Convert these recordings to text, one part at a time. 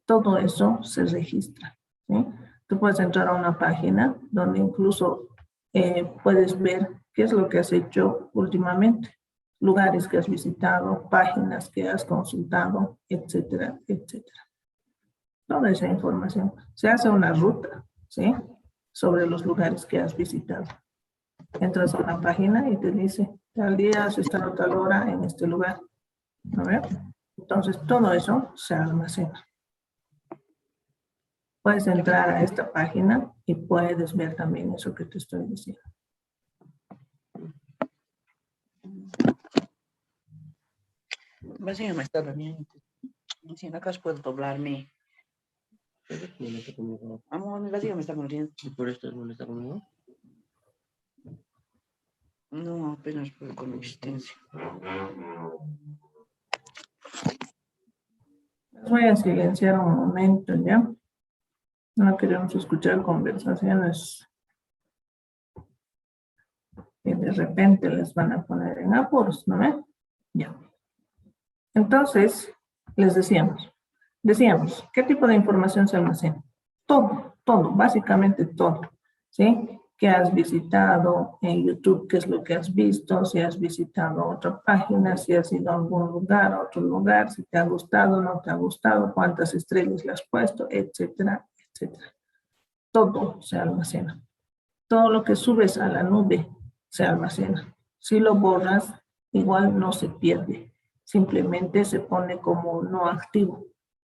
todo eso se registra, ¿sí? Tú puedes entrar a una página donde incluso puedes ver qué es lo que has hecho últimamente, lugares que has visitado, páginas que has consultado, etcétera, etcétera. Toda esa información. Se hace una ruta, ¿sí? Sobre los lugares que has visitado. Entras a una página y te dice, tal día has estado tal hora en este lugar. ¿No ves? Entonces, todo eso se almacena. Puedes entrar a esta página y puedes ver también eso que te estoy diciendo. Básicamente está también. Si en acá puedo doblarme. Amor, mi vacío me está conociendo. ¿Y por esto no está conmigo? No, apenas por con existencia. Voy a silenciar un momento, ¿ya? No queremos escuchar conversaciones que de repente les van a poner en apuros, ¿no ven? Ya. Entonces, les decíamos, ¿qué tipo de información se almacena? Todo, básicamente todo, ¿sí? ¿Qué has visitado en YouTube? ¿Qué es lo que has visto? Si has visitado otra página, si has ido a algún lugar, a otro lugar, si te ha gustado, no te ha gustado, cuántas estrellas le has puesto, etcétera, etcétera. Todo se almacena. Todo lo que subes a la nube se almacena. Si lo borras, igual no se pierde. Simplemente se pone como no activo,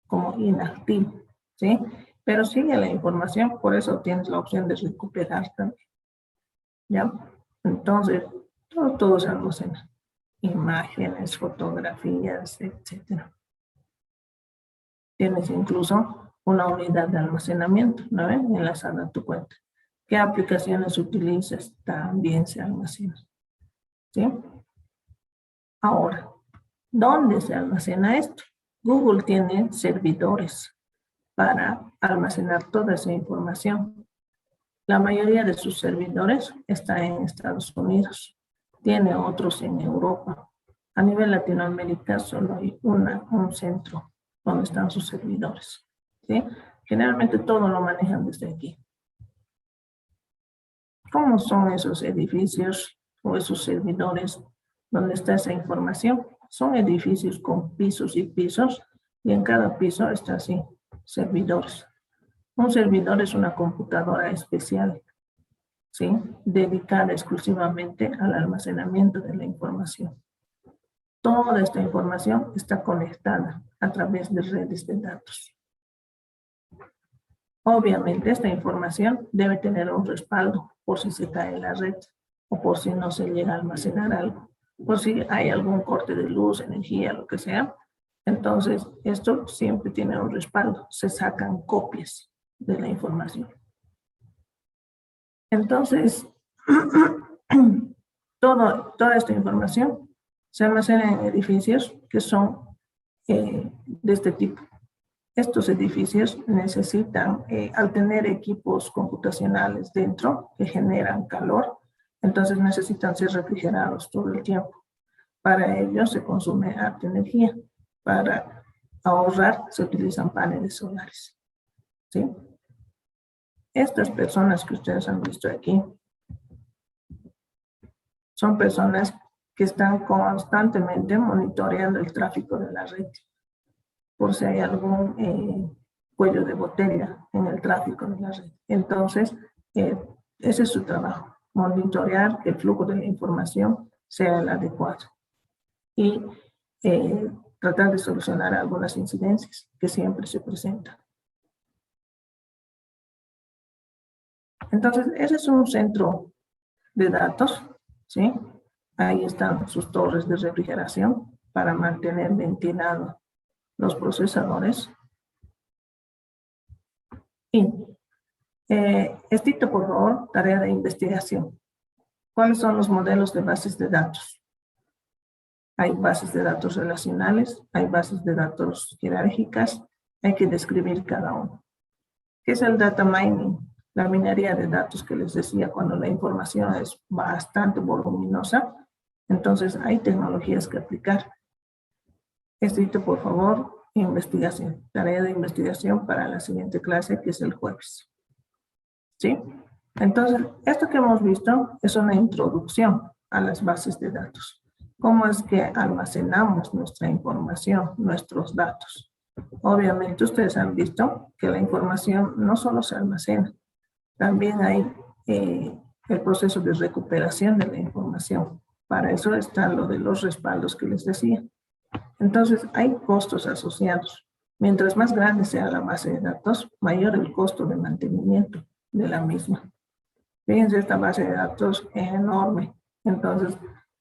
como inactivo, ¿sí? Pero sigue la información, por eso tienes la opción de recuperar también, ¿ya? Entonces, todo se almacena. Imágenes, fotografías, etcétera. Tienes incluso una unidad de almacenamiento, ¿no ven? Enlazada a tu cuenta. ¿Qué aplicaciones utilizas? También se almacena, ¿sí? Ahora, ¿dónde se almacena esto? Google tiene servidores para almacenar toda esa información. La mayoría de sus servidores está en Estados Unidos. Tiene otros en Europa. A nivel Latinoamérica solo hay un centro donde están sus servidores, ¿sí? Generalmente todo lo manejan desde aquí. ¿Cómo son esos edificios o esos servidores donde está esa información? Son edificios con pisos y pisos, y en cada piso está así, servidores. Un servidor es una computadora especial, ¿sí? Dedicada exclusivamente al almacenamiento de la información. Toda esta información está conectada a través de redes de datos. Obviamente esta información debe tener un respaldo por si se cae la red o por si no se llega a almacenar algo, por si hay algún corte de luz, energía, lo que sea. Entonces esto siempre tiene un respaldo, se sacan copias de la información. Entonces, toda esta información se almacena en edificios que son de este tipo. Estos edificios necesitan, al tener equipos computacionales dentro que generan calor, entonces necesitan ser refrigerados todo el tiempo. Para ello se consume harta energía. Para ahorrar se utilizan paneles solares, ¿sí? Estas personas que ustedes han visto aquí son personas que están constantemente monitoreando el tráfico de la red, por si hay algún cuello de botella en el tráfico de la red. Entonces, ese es su trabajo, monitorear que el flujo de la información sea el adecuado y tratar de solucionar algunas incidencias que siempre se presentan. Entonces, ese es un centro de datos, ¿sí? Ahí están sus torres de refrigeración para mantener ventilados los procesadores. Y, Estito, por favor, tarea de investigación. ¿Cuáles son los modelos de bases de datos? Hay bases de datos relacionales, hay bases de datos jerárquicas, hay que describir cada uno. ¿Qué es el data mining? La minería de datos que les decía, cuando la información es bastante voluminosa, entonces hay tecnologías que aplicar. Estito, por favor, investigación, tarea de investigación para la siguiente clase, que es el jueves. ¿Sí? Entonces, esto que hemos visto es una introducción a las bases de datos. ¿Cómo es que almacenamos nuestra información, nuestros datos? Obviamente ustedes han visto que la información no solo se almacena, también hay el proceso de recuperación de la información. Para eso está lo de los respaldos que les decía. Entonces, hay costos asociados. Mientras más grande sea la base de datos, mayor el costo de mantenimiento de la misma. Fíjense, esta base de datos es enorme. Entonces,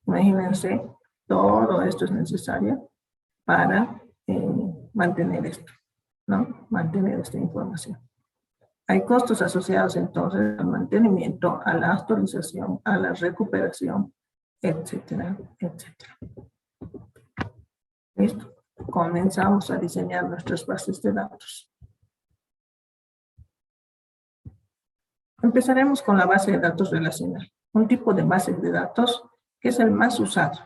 imagínense, todo esto es necesario para mantener esto, ¿no? Mantener esta información. Hay costos asociados entonces al mantenimiento, a la actualización, a la recuperación, etcétera, etcétera. ¿Listo? Comenzamos a diseñar nuestras bases de datos. Empezaremos con la base de datos relacional, un tipo de base de datos que es el más usado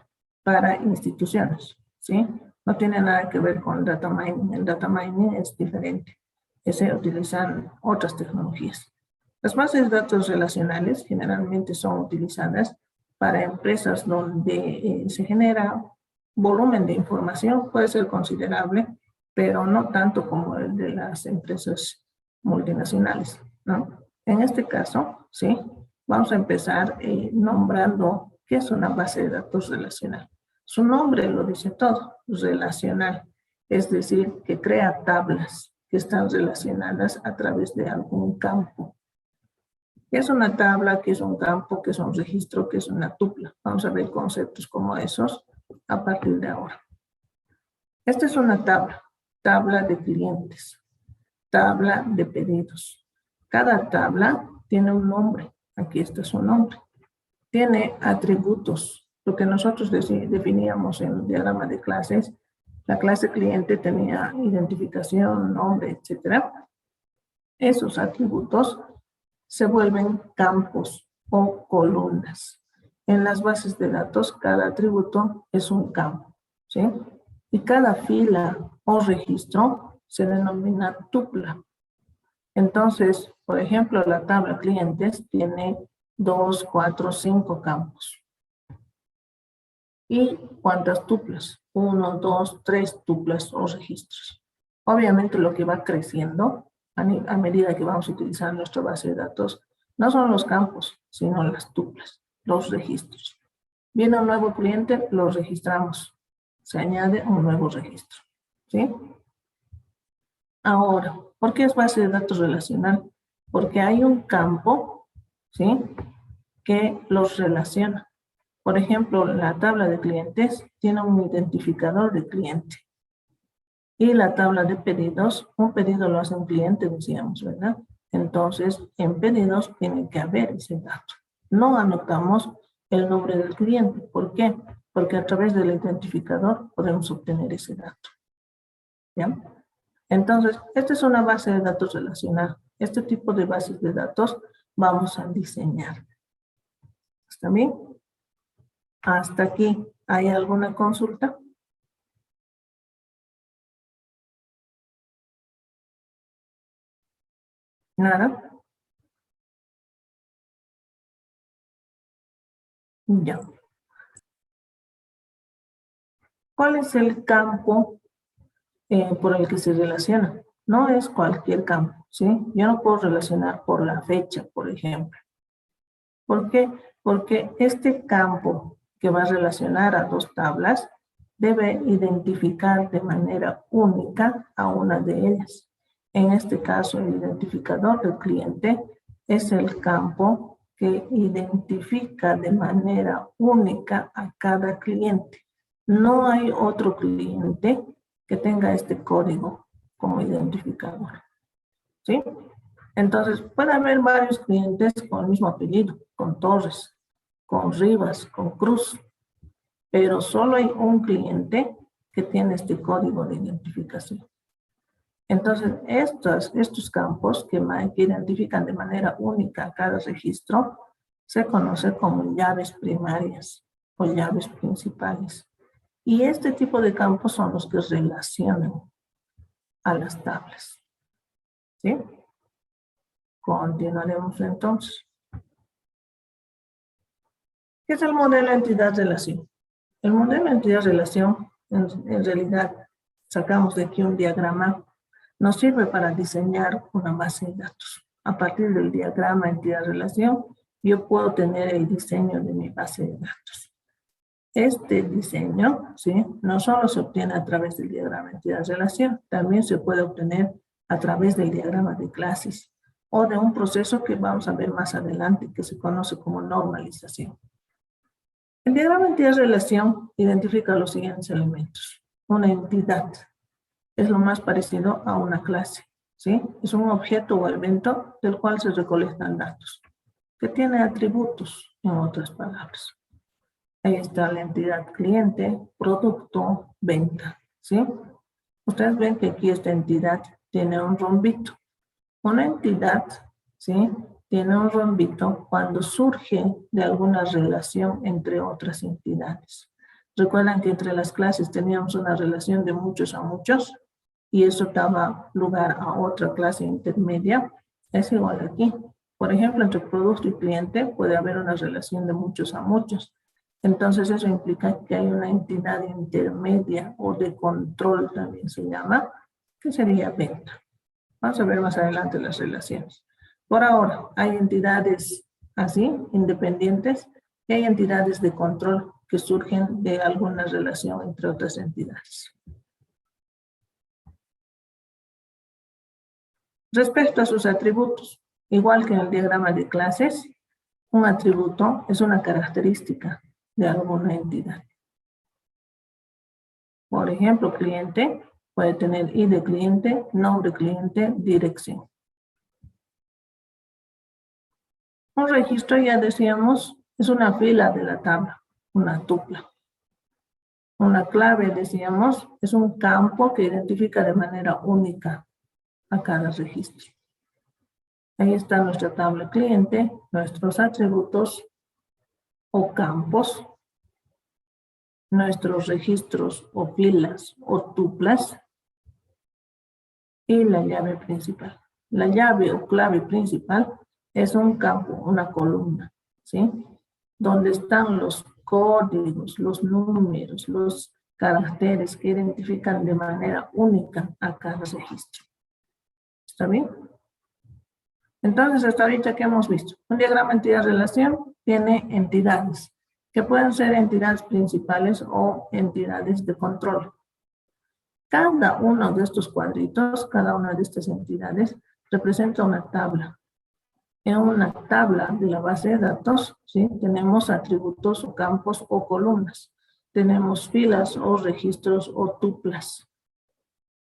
para instituciones, ¿sí? No tiene nada que ver con data mining. El data mining es diferente. Se utilizan otras tecnologías. Las bases de datos relacionales generalmente son utilizadas para empresas donde se genera volumen de información, puede ser considerable, pero no tanto como el de las empresas multinacionales, ¿no? En este caso, ¿sí? Vamos a empezar nombrando qué es una base de datos relacional. Su nombre lo dice todo, relacional, es decir, que crea tablas que están relacionadas a través de algún campo. ¿Qué es una tabla? ¿Qué es un campo? ¿Qué es un registro? ¿Qué es una tupla? Vamos a ver conceptos como esos a partir de ahora. Esta es una tabla, tabla de clientes, tabla de pedidos. Cada tabla tiene un nombre, aquí está su nombre. Tiene atributos, lo que nosotros definíamos en el diagrama de clases. La clase cliente tenía identificación, nombre, etc. Esos atributos se vuelven campos o columnas. En las bases de datos, cada atributo es un campo, ¿sí? Y cada fila o registro se denomina tupla. Entonces, por ejemplo, la tabla clientes tiene 2, 4, 5 campos. ¿Y cuántas tuplas? 1, 2, 3 tuplas o registros. Obviamente lo que va creciendo a medida que vamos a utilizar nuestra base de datos no son los campos, sino las tuplas, los registros. Viene un nuevo cliente, lo registramos. Se añade un nuevo registro, ¿sí? Ahora, ¿por qué es base de datos relacional? Porque hay un campo, ¿sí?, que los relaciona. Por ejemplo, la tabla de clientes tiene un identificador de cliente. Y la tabla de pedidos, un pedido lo hace un cliente, decíamos, ¿verdad? Entonces, en pedidos tiene que haber ese dato. No anotamos el nombre del cliente. ¿Por qué? Porque a través del identificador podemos obtener ese dato. ¿Ya? Entonces, esta es una base de datos relacional. Este tipo de bases de datos vamos a diseñar. ¿Está bien? Hasta aquí. ¿Hay alguna consulta? ¿Nada? Ya. ¿Cuál es el campo por el que se relaciona? No es cualquier campo, ¿sí? Yo no puedo relacionar por la fecha, por ejemplo. ¿Por qué? Porque este campo que va a relacionar a dos tablas debe identificar de manera única a una de ellas. En este caso, el identificador del cliente es el campo que identifica de manera única a cada cliente. No hay otro cliente que tenga este código como identificador, ¿sí? Entonces, puede haber varios clientes con el mismo apellido, con Torres, con Rivas, con Cruz, pero solo hay un cliente que tiene este código de identificación. Entonces, estos campos que identifican de manera única cada registro se conocen como llaves primarias o llaves principales. Y este tipo de campos son los que relacionan a las tablas. ¿Sí? Continuaremos entonces. ¿Qué es el modelo entidad-relación? El modelo entidad-relación, en realidad, sacamos de aquí un diagrama, nos sirve para diseñar una base de datos. A partir del diagrama entidad-relación, yo puedo tener el diseño de mi base de datos. Este diseño, ¿sí?, no solo se obtiene a través del diagrama entidad-relación, también se puede obtener a través del diagrama de clases o de un proceso que vamos a ver más adelante que se conoce como normalización. El diagrama entidad-relación identifica los siguientes elementos. Una entidad es lo más parecido a una clase, ¿sí? Es un objeto o evento del cual se recolectan datos, que tiene atributos, en otras palabras. Ahí está la entidad cliente, producto, venta, ¿sí? Ustedes ven que aquí esta entidad tiene un rombito. Una entidad, ¿sí?, tiene un rombito cuando surge de alguna relación entre otras entidades. Recuerdan que entre las clases teníamos una relación de muchos a muchos y eso daba lugar a otra clase intermedia. Es igual aquí. Por ejemplo, entre producto y cliente puede haber una relación de muchos a muchos. Entonces eso implica que hay una entidad intermedia o de control también se llama, que sería venta. Vamos a ver más adelante las relaciones. Por ahora, hay entidades así, independientes, y hay entidades de control que surgen de alguna relación entre otras entidades. Respecto a sus atributos, igual que en el diagrama de clases, un atributo es una característica de alguna entidad. Por ejemplo, cliente puede tener ID cliente, nombre cliente, dirección. Un registro, ya decíamos, es una fila de la tabla, una tupla. Una clave, decíamos, es un campo que identifica de manera única a cada registro. Ahí está nuestra tabla cliente, nuestros atributos o campos, nuestros registros o filas o tuplas y la llave principal. La llave o clave principal es un campo, una columna, ¿sí?, donde están los códigos, los números, los caracteres que identifican de manera única a cada registro. ¿Está bien? Entonces, hasta ahorita, ¿qué hemos visto? Un diagrama entidad-relación tiene entidades, que pueden ser entidades principales o entidades de control. Cada uno de estos cuadritos, cada una de estas entidades, representa una tabla. En una tabla de la base de datos, ¿sí?, tenemos atributos o campos o columnas. Tenemos filas o registros o tuplas.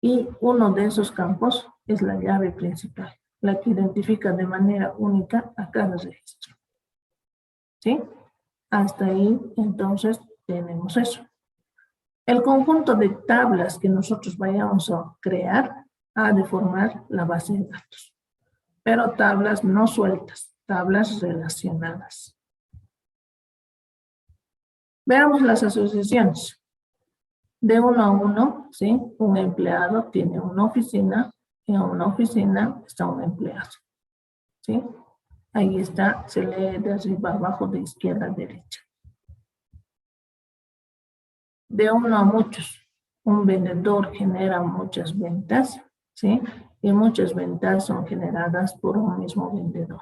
Y uno de esos campos es la llave principal, la que identifica de manera única a cada registro. ¿Sí? Hasta ahí, entonces, tenemos eso. El conjunto de tablas que nosotros vayamos a crear ha de formar la base de datos. Pero tablas no sueltas, tablas relacionadas. Veamos las asociaciones. De uno a uno, ¿sí? Un empleado tiene una oficina, en una oficina está un empleado, ¿sí? Ahí está, se lee de arriba abajo, de izquierda a derecha. De uno a muchos, un vendedor genera muchas ventas, ¿sí? Y muchas ventas son generadas por un mismo vendedor.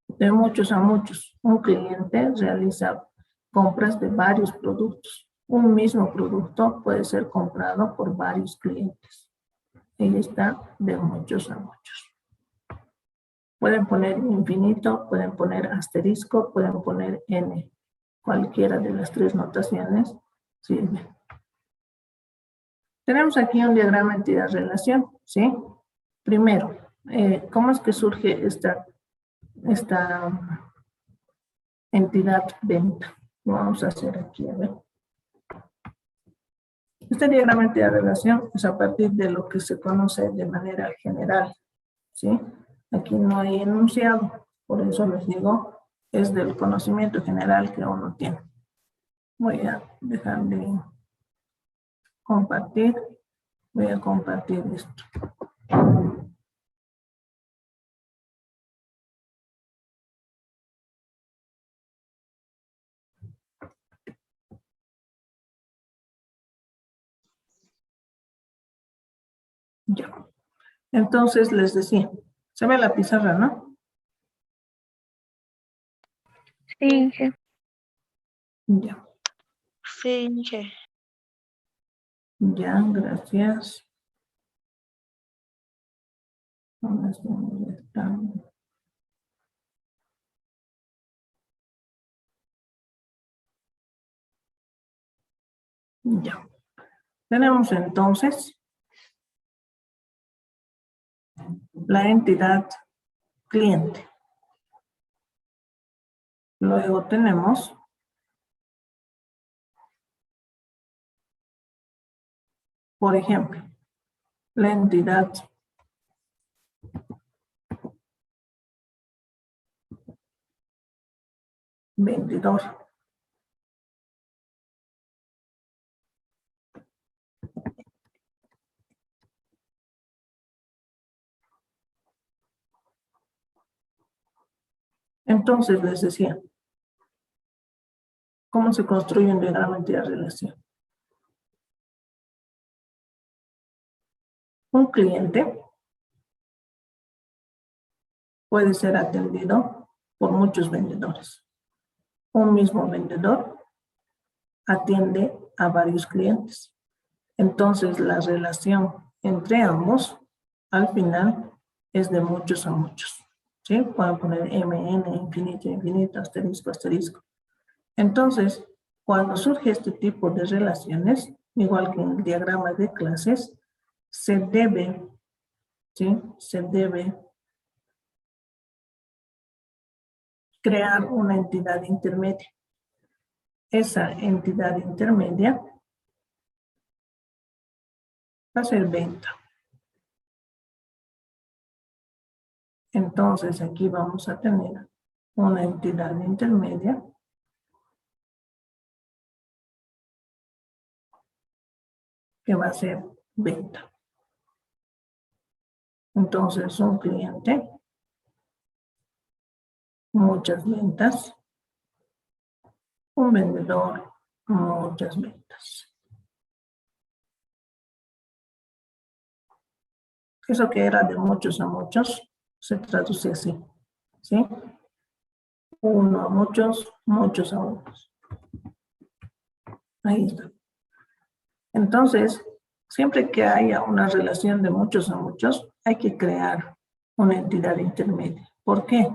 De muchos a muchos, un cliente realiza compras de varios productos. Un mismo producto puede ser comprado por varios clientes. Ahí está, de muchos a muchos. Pueden poner infinito, pueden poner asterisco, pueden poner n. Cualquiera de las tres notaciones sirve. Tenemos aquí un diagrama entidad-relación, ¿sí? Primero, ¿cómo es que surge esta entidad venta? Lo vamos a hacer aquí, a ver. Este diagrama entidad-relación es a partir de lo que se conoce de manera general, ¿sí? Aquí no hay enunciado, por eso les digo, es del conocimiento general que uno tiene. Voy a dejar de compartir. Voy a compartir esto. Ya. Entonces les decía, se ve la pizarra, ¿no? Sí, sí. Ya. Sí, che. Ya, gracias. ¿Dónde estamos? Ya. Tenemos entonces la entidad cliente. Luego tenemos por ejemplo, la entidad vendedor. Entonces les decía, ¿cómo se construye un diagrama de relación? Un cliente puede ser atendido por muchos vendedores. Un mismo vendedor atiende a varios clientes. Entonces la relación entre ambos al final es de muchos a muchos. ¿Sí? Pueden poner MN, infinito, infinito, asterisco, asterisco. Entonces, cuando surge este tipo de relaciones, igual que en el diagrama de clases, se debe, ¿sí? Se debe crear una entidad intermedia. Esa entidad intermedia va a ser venta. Entonces, aquí vamos a tener una entidad intermedia que va a ser venta. Entonces, un cliente, muchas ventas, un vendedor, muchas ventas. Eso que era de muchos a muchos se traduce así, ¿sí? Uno a muchos, muchos a unos. Ahí está. Entonces, siempre que haya una relación de muchos a muchos, hay que crear una entidad intermedia. ¿Por qué?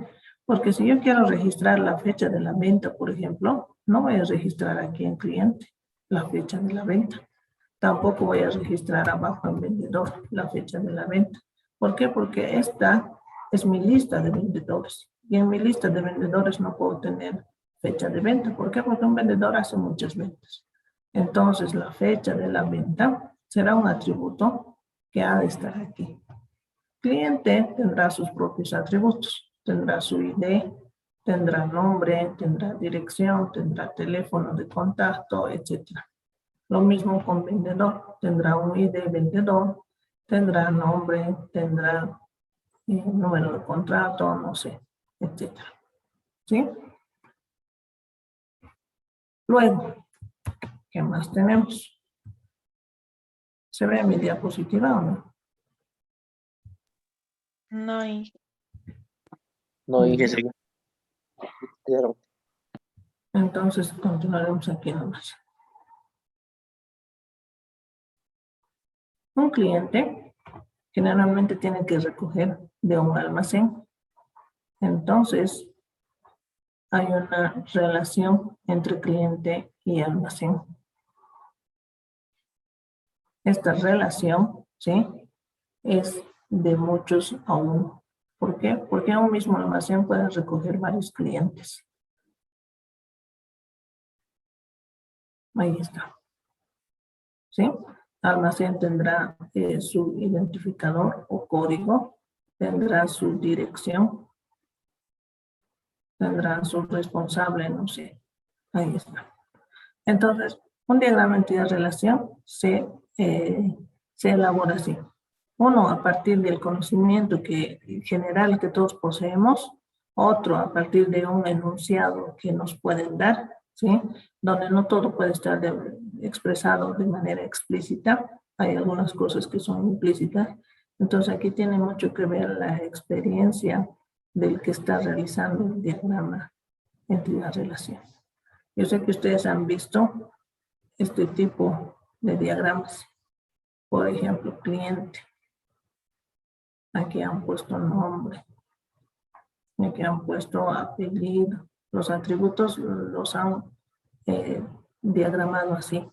Porque si yo quiero registrar la fecha de la venta, por ejemplo, no voy a registrar aquí en cliente la fecha de la venta. Tampoco voy a registrar abajo en vendedor la fecha de la venta. ¿Por qué? Porque esta es mi lista de vendedores. Y en mi lista de vendedores no puedo tener fecha de venta. ¿Por qué? Porque un vendedor hace muchas ventas. Entonces, la fecha de la venta será un atributo que ha de estar aquí. Cliente tendrá sus propios atributos. Tendrá su ID, tendrá nombre, tendrá dirección, tendrá teléfono de contacto, etc. Lo mismo con vendedor. Tendrá un ID vendedor, tendrá nombre, tendrá número de contrato, no sé, etc. ¿Sí? Luego, ¿qué más tenemos? ¿Se ve mi diapositiva o no? No, y No, Inge, claro. Entonces continuaremos aquí nomás. Un cliente generalmente tiene que recoger de un almacén. Entonces, hay una relación entre cliente y almacén. Esta relación, ¿sí? Es de muchos a uno. ¿Por qué? Porque un mismo almacén puede recoger varios clientes. Ahí está. ¿Sí? Almacén tendrá su identificador o código, tendrá su dirección, tendrá su responsable, no sé. Ahí está. Entonces, un diagrama de entidad-relación se se elabora así. Uno, a partir del conocimiento general que todos poseemos. Otro, a partir de un enunciado que nos pueden dar, ¿sí? Donde no todo puede estar expresado de manera explícita. Hay algunas cosas que son implícitas. Entonces aquí tiene mucho que ver la experiencia del que está realizando el diagrama entidad-relación. Yo sé que ustedes han visto este tipo de diagramas. Por ejemplo, cliente. Aquí han puesto nombre. Aquí han puesto apellido. Los atributos los han diagramado así.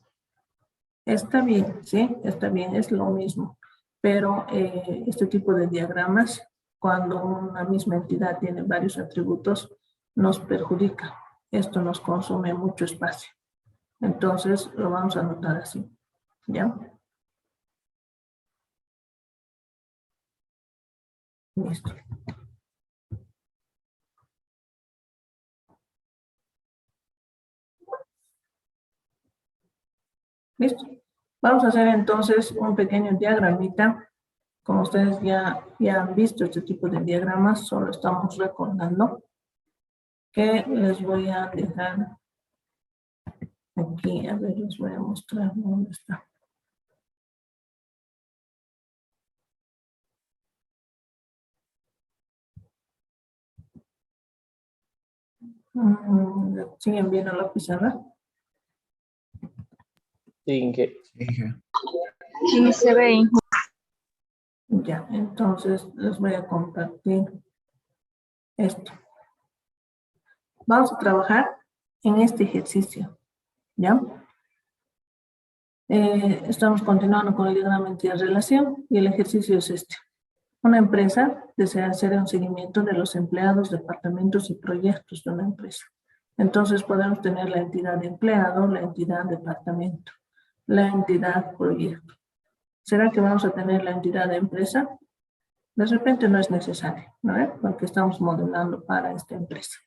Está bien, ¿sí? Está bien, es lo mismo. Pero este tipo de diagramas, cuando una misma entidad tiene varios atributos, nos perjudica. Esto nos consume mucho espacio. Entonces, lo vamos a anotar así. ¿Ya? Listo. ¿Listo? Vamos a hacer entonces un pequeño diagramita. Como ustedes ya han visto este tipo de diagramas, solo estamos recordando que les voy a dejar aquí. A ver, les voy a mostrar dónde está. ¿Siguen viendo la pizarra? Sí, que Sí, se ve. Ya, entonces les voy a compartir esto. Vamos a trabajar en este ejercicio, ¿ya? Estamos continuando con el diagrama entidad-relación y el ejercicio es este. Una empresa desea hacer un seguimiento de los empleados, departamentos y proyectos de una empresa. Entonces podemos tener la entidad de empleado, la entidad departamento, la entidad proyecto. ¿Será que vamos a tener la entidad de empresa? De repente no es necesario, ¿no? Porque estamos modelando para esta empresa.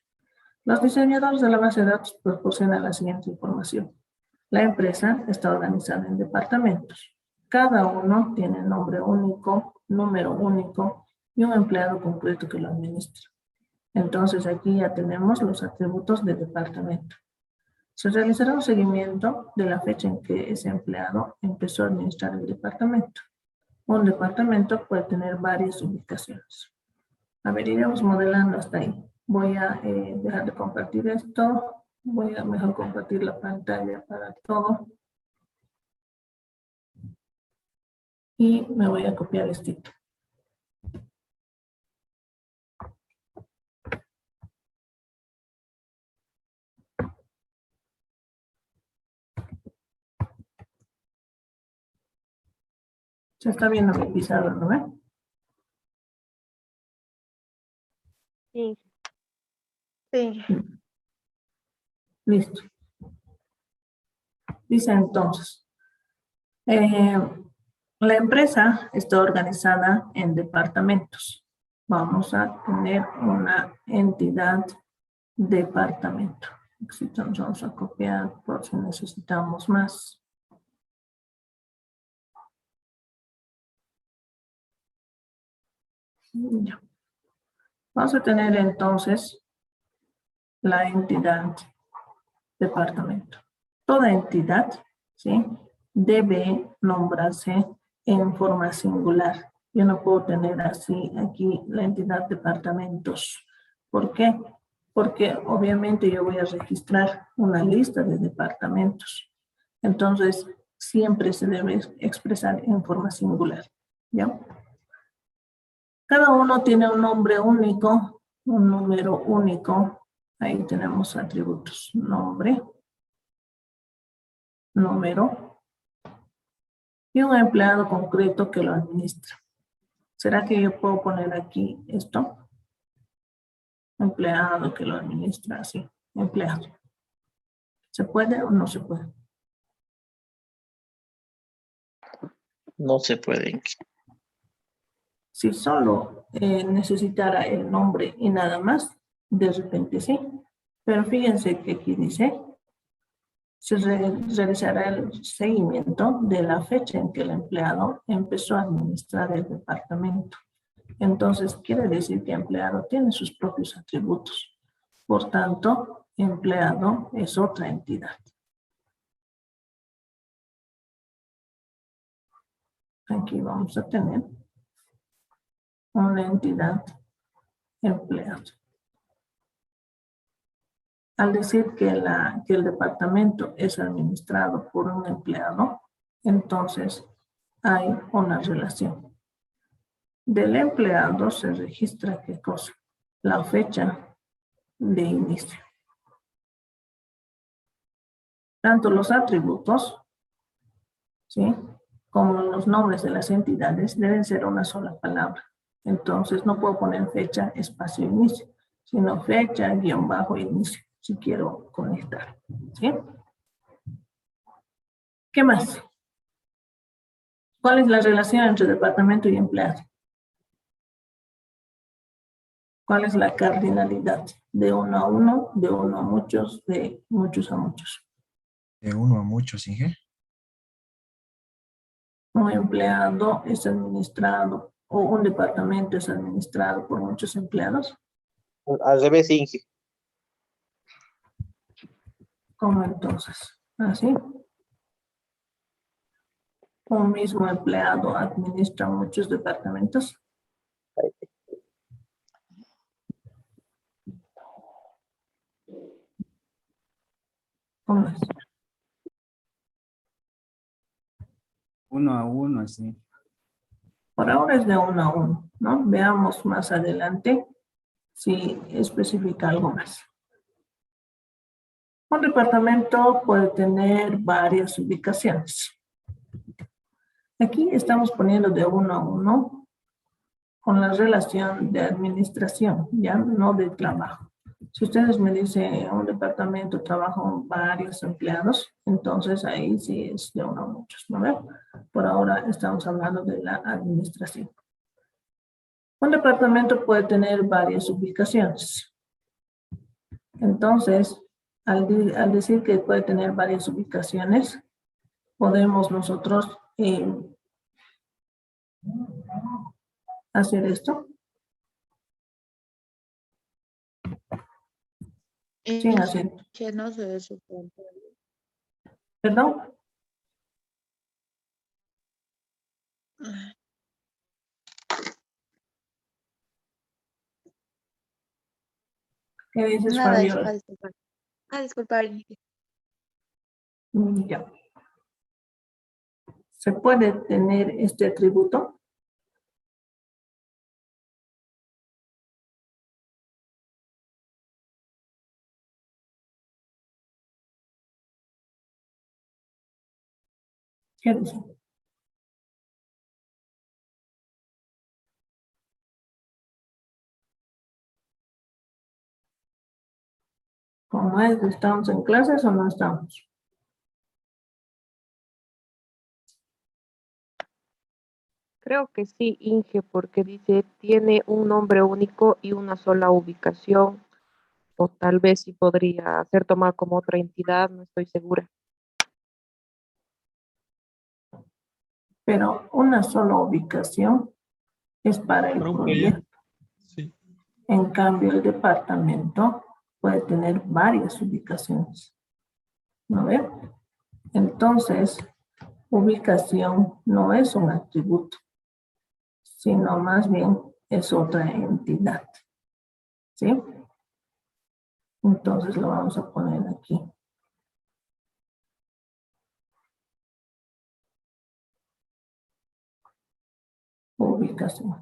Los diseñadores de la base de datos proporcionan la siguiente información. La empresa está organizada en departamentos. Cada uno tiene nombre único, número único y un empleado concreto que lo administra. Entonces aquí ya tenemos los atributos del departamento. Se realizará un seguimiento de la fecha en que ese empleado empezó a administrar el departamento. Un departamento puede tener varias ubicaciones. A ver, iremos modelando hasta ahí. Voy a dejar de compartir esto. Voy a mejor compartir la pantalla para todo. Y me voy a copiar esto. Se está viendo mi pizarra, ¿no ve? Sí. Sí. Listo. Dice entonces, la empresa está organizada en departamentos. Vamos a tener una entidad departamento. Entonces vamos a copiar por si necesitamos más. Ya. Vamos a tener entonces la entidad departamento. Toda entidad, ¿sí?, debe nombrarse en forma singular. Yo no puedo tener así aquí la entidad departamentos. ¿Por qué? Porque obviamente yo voy a registrar una lista de departamentos. Entonces, siempre se debe expresar en forma singular, ¿ya? Cada uno tiene un nombre único, un número único. Ahí tenemos atributos: nombre, número y un empleado concreto que lo administra. ¿Será que yo puedo poner aquí esto? Empleado que lo administra, así, empleado. ¿Se puede o no se puede? no se puede. Si solo necesitara el nombre y nada más, de repente sí. Pero fíjense que aquí dice realizará el seguimiento de la fecha en que el empleado empezó a administrar el departamento. Entonces, quiere decir que empleado tiene sus propios atributos. Por tanto, empleado es otra entidad. Aquí vamos a tener una entidad empleado. Al decir que el departamento es administrado por un empleado, entonces hay una relación. Del empleado se registra ¿qué cosa? La fecha de inicio. Tanto los atributos, ¿sí?, como los nombres de las entidades deben ser una sola palabra. Entonces no puedo poner fecha, espacio, inicio, sino fecha, guión bajo, inicio, si quiero conectar. ¿Sí? ¿Qué más? ¿Cuál es la relación entre departamento y empleado? ¿Cuál es la cardinalidad? De uno a uno, de uno a muchos, de muchos a muchos. De uno a muchos, Inge. Un empleado es administrado o un departamento es administrado por muchos empleados. Al revés, Inge. ¿Cómo entonces? ¿Así? Un mismo empleado administra muchos departamentos. ¿Cómo es? Uno a uno, sí. Por ahora es de uno a uno, ¿no? Veamos más adelante si especifica algo más. Un departamento puede tener varias ubicaciones. Aquí estamos poniendo de uno a uno con la relación de administración, ya no de trabajo. Si ustedes me dicen un departamento trabajan varios empleados, entonces ahí sí es de uno a muchos, ¿no ven? Por ahora estamos hablando de la administración. Un departamento puede tener varias ubicaciones. Entonces, al decir que puede tener varias ubicaciones, podemos nosotros hacer esto. Sin acento. Que no se ve su pantalla. ¿Perdón? ¿Qué dices, Nada, Fabiola? disculpar. Disculpar. Ya. ¿Se puede tener este atributo? ¿Qué dicen? ¿Cómo es? ¿Estamos en clases o no estamos? Creo que sí, Inge, porque dice tiene un nombre único y una sola ubicación, o tal vez sí podría ser tomada como otra entidad, no estoy segura. Pero una sola ubicación es para el proyecto. Sí. En cambio, el departamento puede tener varias ubicaciones. ¿No ve? Entonces, ubicación no es un atributo, sino más bien es otra entidad. ¿Sí? Entonces lo vamos a poner aquí. Ubicación.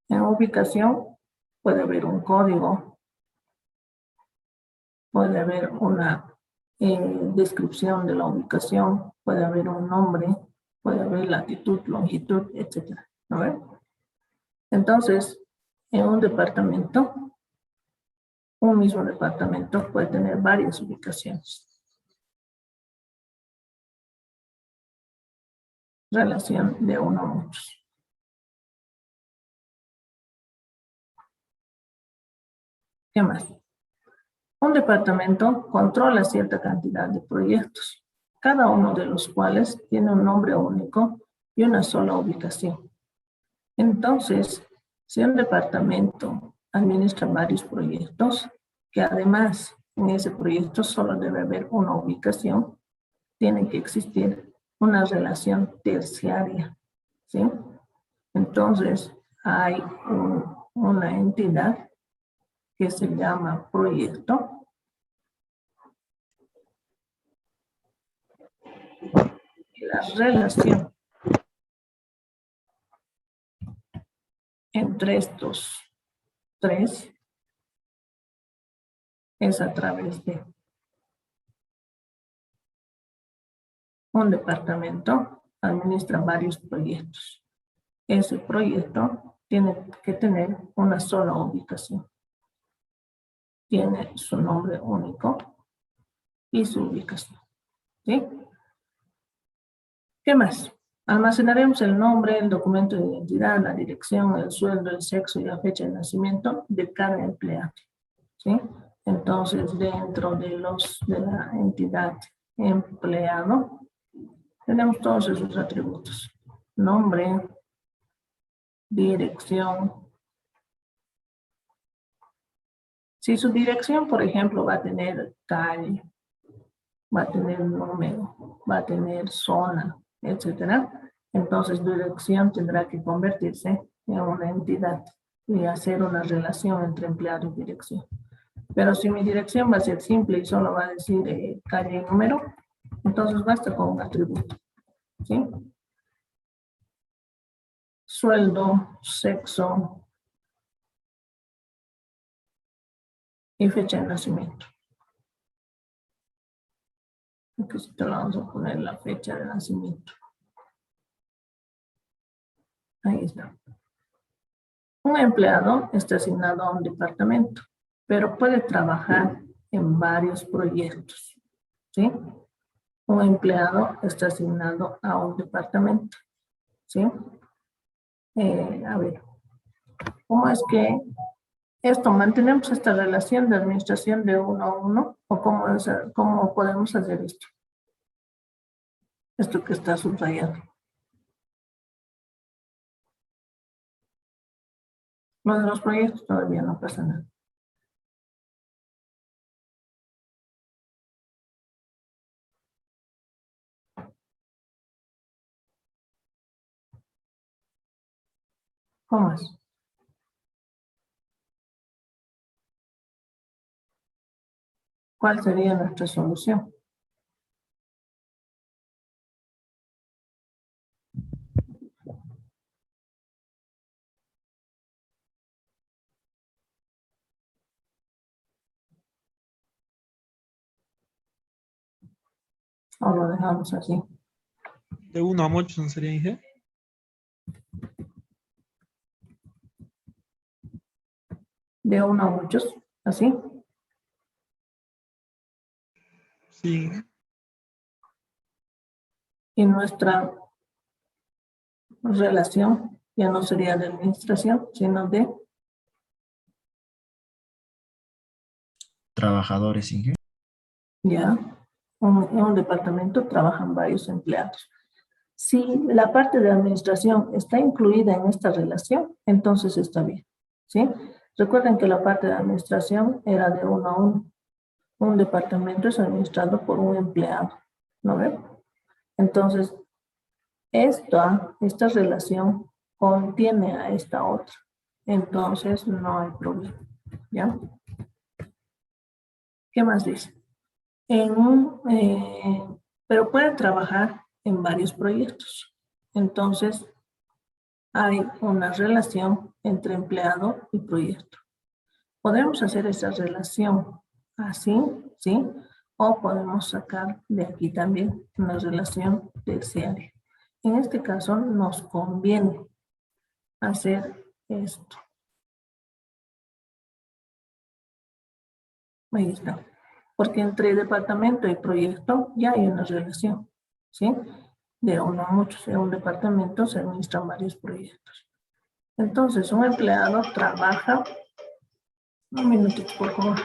En ubicación puede haber un código, puede haber una descripción de la ubicación, puede haber un nombre, puede haber latitud, longitud, etc. ¿No ve? Entonces, en un departamento, un mismo departamento puede tener varias ubicaciones. Relación de uno a muchos. ¿Qué más? Un departamento controla cierta cantidad de proyectos, cada uno de los cuales tiene un nombre único y una sola ubicación. Entonces, si un departamento administra varios proyectos, que además en ese proyecto solo debe haber una ubicación, tiene que existir una relación terciaria, ¿sí? Entonces, hay una entidad que se llama proyecto. Y la relación entre estos tres es a través de un departamento administra varios proyectos. Ese proyecto tiene que tener una sola ubicación. Tiene su nombre único y su ubicación. ¿Sí? ¿Qué más? Almacenaremos el nombre, el documento de identidad, la dirección, el sueldo, el sexo y la fecha de nacimiento de cada empleado. ¿Sí? Entonces, dentro de la entidad empleado, tenemos todos esos atributos. Nombre, dirección. Si su dirección, por ejemplo, va a tener calle, va a tener número, va a tener zona, etcétera, entonces dirección tendrá que convertirse en una entidad y hacer una relación entre empleado y dirección. Pero si mi dirección va a ser simple y solo va a decir calle y número, entonces basta con un atributo. ¿Sí? Sueldo, sexo y fecha de nacimiento. Aquí sí te lo vamos a poner la fecha de nacimiento. Ahí está. Un empleado está asignado a un departamento, pero puede trabajar en varios proyectos. ¿Sí? Un empleado está asignado a un departamento. ¿Sí? A ver, ¿cómo es que mantenemos esta relación de administración de uno a uno? ¿O cómo podemos hacer esto? Esto que está subrayado. Lo de los proyectos todavía no pasa nada. ¿Cómo es? ¿Cuál sería nuestra solución? ¿O lo dejamos así? De 1 a muchos no sería Inge. De uno a muchos, así. Sí. Y nuestra relación ya no sería de administración, sino de Trabajadores, Inge. ya. En un departamento trabajan varios empleados. Si la parte de administración está incluida en esta relación, entonces está bien. ¿Sí? Recuerden que la parte de administración era de uno a uno. Un departamento es administrado por un empleado. ¿No ven? Entonces, esta relación contiene a esta otra. Entonces, no hay problema. ¿Ya? ¿Qué más dice? Pero puede trabajar en varios proyectos. Entonces, hay una relación entre empleado y proyecto. Podemos hacer esa relación así, ¿sí? O podemos sacar de aquí también una relación terciaria. En este caso, nos conviene hacer esto. Ahí está. Porque entre departamento y proyecto ya hay una relación, ¿sí? De uno a muchos. En un departamento se administran varios proyectos. Entonces, un empleado trabaja... Un minutito, por favor.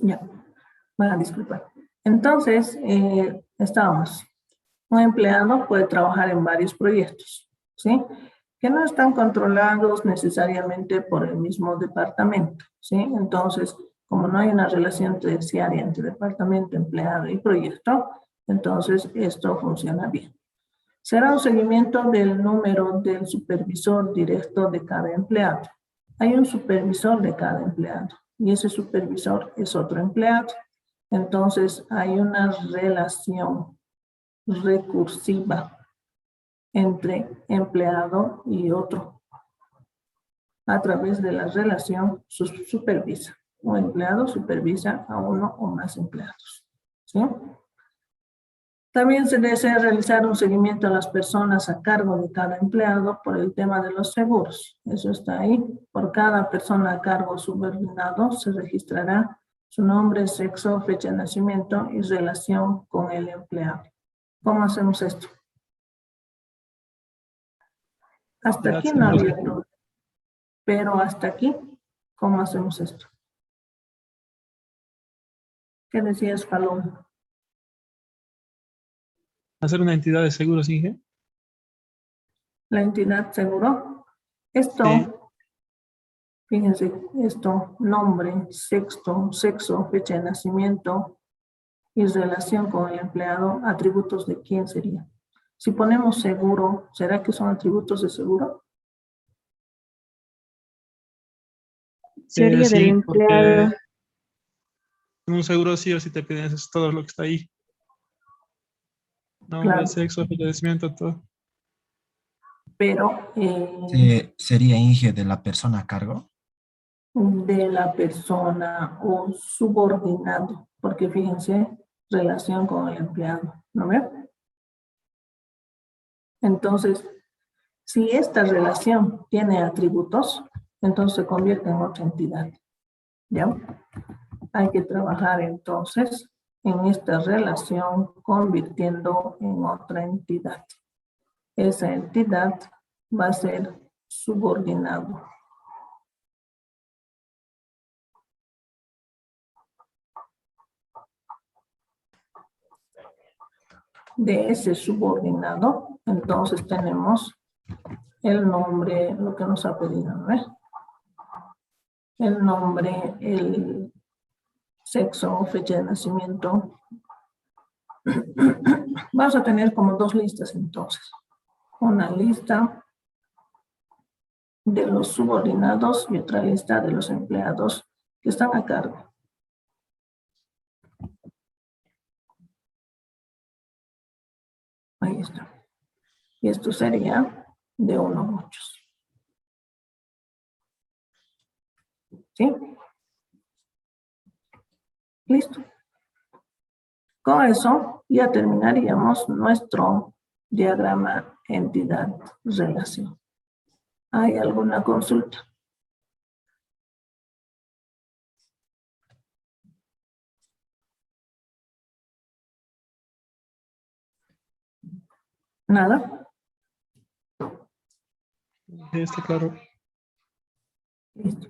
Ya, van a disculpar. Entonces, estábamos. Un empleado puede trabajar en varios proyectos, ¿sí? Que no están controlados necesariamente por el mismo departamento, ¿sí? Entonces, como no hay una relación terciaria entre departamento, empleado y proyecto, entonces esto funciona bien. Será un seguimiento del número del supervisor directo de cada empleado. Hay un supervisor de cada empleado y ese supervisor es otro empleado. Entonces, hay una relación recursiva entre empleado y otro a través de la relación supervisa. Un empleado supervisa a uno o más empleados, ¿sí? También se desea realizar un seguimiento a las personas a cargo de cada empleado por el tema de los seguros. Eso está ahí. Por cada persona a cargo subordinado se registrará su nombre, sexo, fecha de nacimiento y relación con el empleado. ¿Cómo hacemos esto? Hasta aquí no había duda. Pero hasta aquí, ¿cómo hacemos esto? ¿Qué decías, Paloma? Hacer una entidad de seguros, Inge. La entidad seguro. Esto, Sí. fíjense, esto, nombre, sexo, fecha de nacimiento y relación con el empleado, atributos de quién sería. Si ponemos seguro, ¿será que son atributos de seguro? Sería Sí, del empleado. porque en un seguro sí o sí te piden eso, es todo lo que está ahí. Nombre, Claro, sexo, fecha de nacimiento, todo. pero ¿Sería Inge de la persona a cargo? de la persona o subordinado, porque fíjense, relación con el empleado, ¿no ve? Entonces, si esta relación tiene atributos, entonces se convierte en otra entidad, ¿ya? Hay que trabajar entonces en esta relación convirtiendo en otra entidad. Esa entidad va a ser subordinado. De ese subordinado, entonces tenemos el nombre, lo que nos ha pedido, ¿no? El nombre, el sexo, fecha de nacimiento. Vamos a tener como dos listas entonces. Una lista de los subordinados y otra lista de los empleados que están a cargo. Ahí está. Y esto sería de uno a muchos. ¿Sí? Listo. Con eso ya terminaríamos nuestro diagrama entidad-relación. ¿Hay alguna consulta? ¿Nada? Está claro. Listo.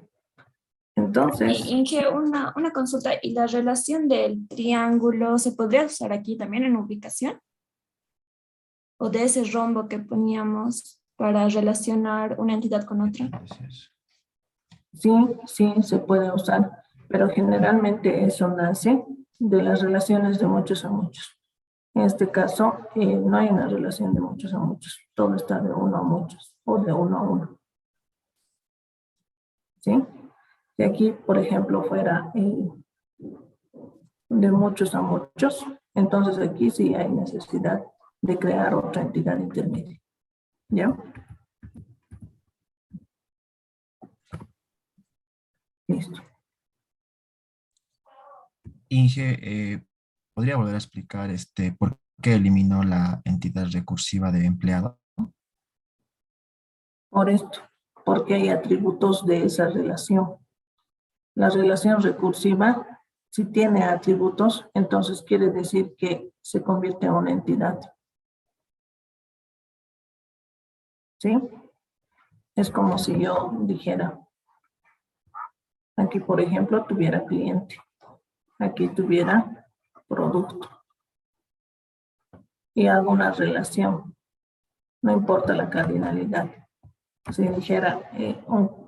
Entonces, Inge, una consulta. ¿Y la relación del triángulo se podría usar aquí también en ubicación? ¿O de ese rombo que poníamos para relacionar una entidad con otra? sí, se puede usar, pero generalmente eso nace de las relaciones de muchos a muchos. En este caso, no hay una relación de muchos a muchos. Todo está de uno a muchos o de uno a uno. ¿Sí? Si aquí, por ejemplo, fuera de muchos a muchos, entonces aquí sí hay necesidad de crear otra entidad intermedia. ¿Ya? Listo. Inge, ¿podría volver a explicar por qué eliminó la entidad recursiva de empleado? Por esto, porque hay atributos de esa relación. La relación recursiva, si tiene atributos, entonces quiere decir que se convierte en una entidad. ¿Sí? Es como si yo dijera, aquí por ejemplo tuviera cliente. aquí tuviera producto y hago una relación, no importa la cardinalidad. Si dijera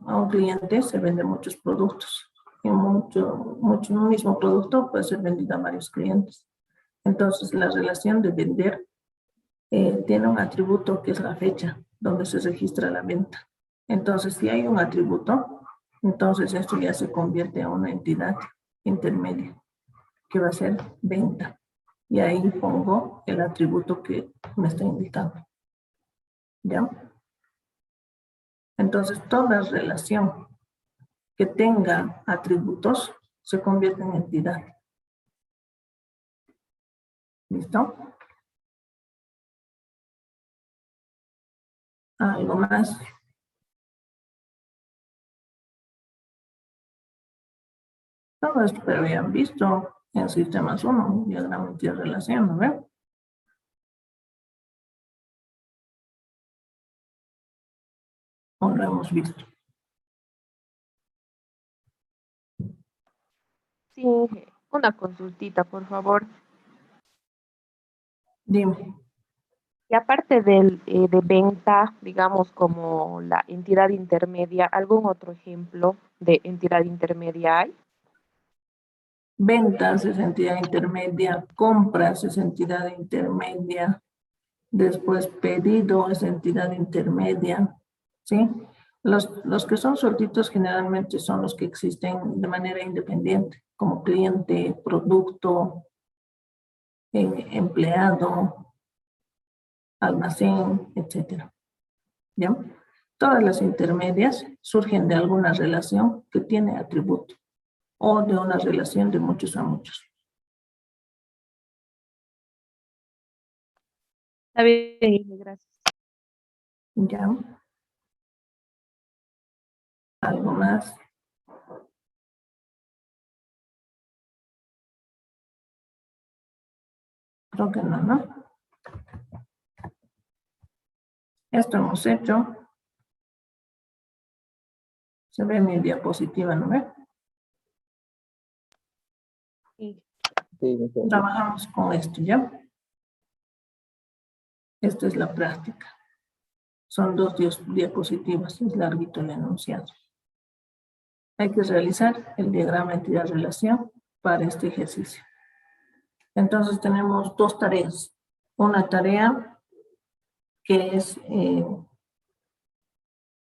a un cliente se venden muchos productos y un mismo producto puede ser vendido a varios clientes. Entonces la relación de vender tiene un atributo que es la fecha donde se registra la venta. Entonces si hay un atributo, entonces esto ya se convierte en una entidad intermedia que va a ser venta. Y ahí pongo el atributo que me está indicando. ¿Ya? Entonces, toda relación que tenga atributos se convierte en entidad. ¿Listo? ¿Algo más? Todo esto que habían visto en sistemas 1, diagrama interrelación, ¿no ven? ¿O lo hemos visto? Sí, una consultita, por favor. Dime. Y aparte de venta, digamos, como la entidad intermedia, ¿algún otro ejemplo de entidad intermedia hay? Ventas es entidad intermedia, compras es entidad intermedia, después pedido es entidad intermedia, ¿sí? Los que son sueltitos generalmente son los que existen de manera independiente, como cliente, producto, empleado, almacén, etcétera. ¿Ya? Todas las intermedias surgen de alguna relación que tiene atributo o de una relación de muchos a muchos. Está bien, gracias. ¿Ya? ¿Algo más? Creo que no, ¿no? Esto hemos hecho. Se ve mi diapositiva, ¿no ve? Sí. Sí, sí. Trabajamos con esto, ¿ya? Esta es la práctica. Son 2 diapositivas, es larguito el enunciado. Hay que realizar el diagrama entidad-relación para este ejercicio. Entonces tenemos 2 tareas. Una tarea que es de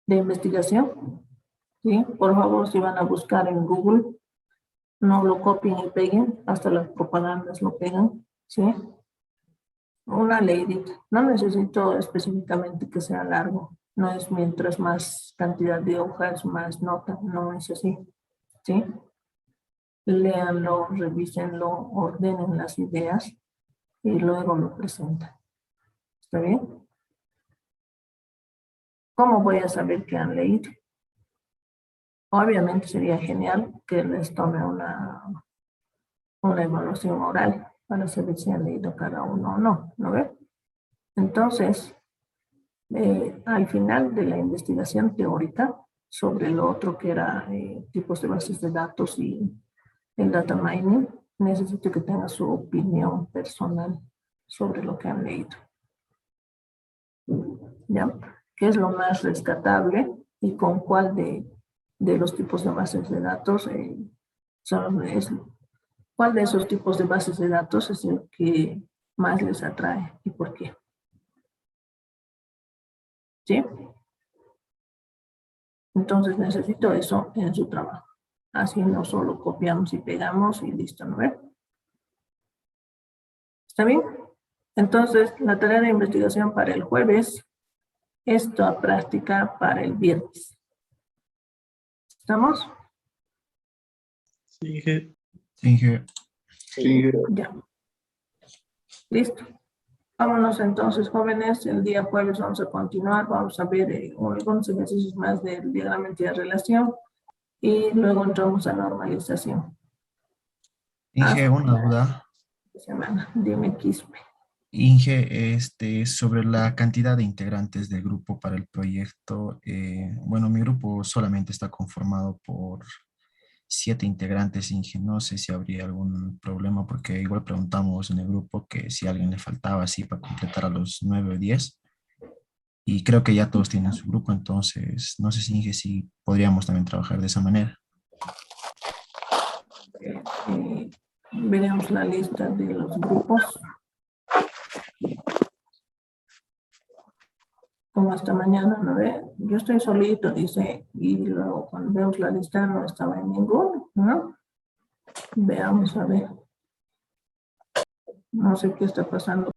investigación, ¿sí? Por favor, si van a buscar en Google, no lo copien y peguen, hasta las propagandas lo pegan, ¿sí? Una leidita. No necesito específicamente que sea largo. No es mientras más cantidad de hojas, más nota. No es así, ¿sí? Léanlo, revísenlo, ordenen las ideas y luego lo presentan. ¿Está bien? ¿Cómo voy a saber que han leído? Obviamente sería genial que les tome una evaluación oral para saber si han leído cada uno o no, ¿no ve? Entonces, al final de la investigación teórica sobre lo otro que era tipos de bases de datos y el data mining, necesito que tenga su opinión personal sobre lo que han leído. ¿Ya? ¿Qué es lo más rescatable y con cuál de los tipos de bases de datos cuál de esos tipos de bases de datos es el que más les atrae y por qué? ¿Sí? Entonces necesito eso en su trabajo. Así no solo copiamos y pegamos y listo, ¿no ve? ¿Está bien? Entonces, la tarea de investigación para el jueves, esto a práctica para el viernes. ¿Estamos? Sí, Inge. Inge, Sí, Ya. Listo. Vámonos entonces, jóvenes. El día jueves vamos a continuar. Vamos a ver algunos ejercicios más del diagrama de relación y luego entramos a normalización. Inge, una duda. Semana. Dime, Quispe. Inge, sobre la cantidad de integrantes del grupo para el proyecto. Bueno, mi grupo solamente está conformado por 7 integrantes, Inge. No sé si habría algún problema porque igual preguntamos en el grupo que si a alguien le faltaba así para completar a los 9 o 10. Y creo que ya todos tienen su grupo, entonces no sé si Inge, si podríamos también trabajar de esa manera. Veremos la lista de los grupos. Como hasta mañana, ¿no ve? Yo estoy solito, dice, y luego cuando vemos la lista no estaba en ninguno, ¿no? Veamos a ver. No sé qué está pasando.